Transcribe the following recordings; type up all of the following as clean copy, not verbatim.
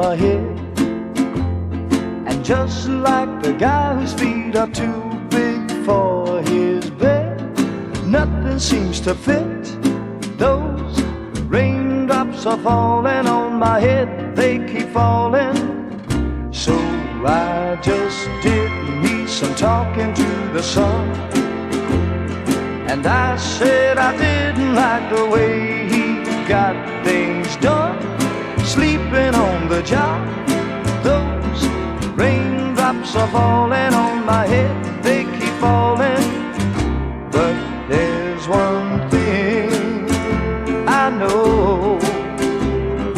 my head. And just like the guy whose feet are too big for his bed, nothing seems to fit. Those raindrops are falling on my head, they keep falling. So I just did me some talking to the sun, and I said I didn't like the way he got things done, sleeping on the job. Those raindrops are falling on my head, they keep falling. But there's one thing I know,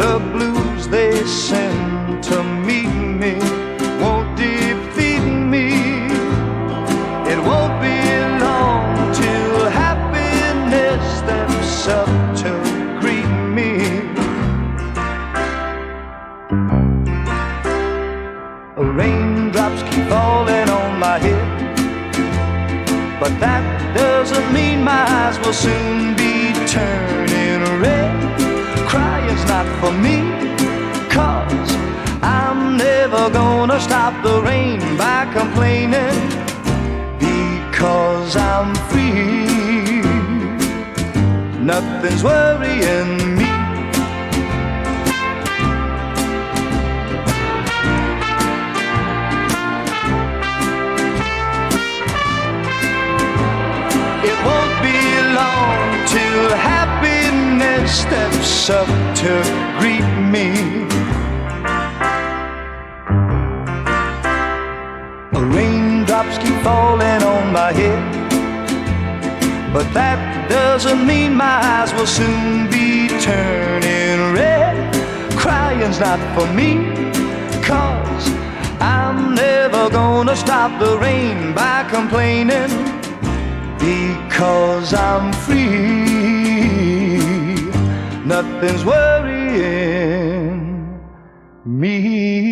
the blues they send to meet me won't defeat me. It won't be long till happiness steps up to greet me. Raindrops keep falling on my head, but that doesn't mean my eyes will soon be turning red. Crying's not for me, 'cause I'm never gonna stop the rain by complaining, because I'm free. Nothing's worrying me. It won't be long till happiness steps up to greet me. Raindrops keep falling on my head, but that doesn't mean my eyes will soon be turning red. Crying's not for me, 'cause I'm never gonna stop the rain by complaining, because I'm free. Nothing's worrying me.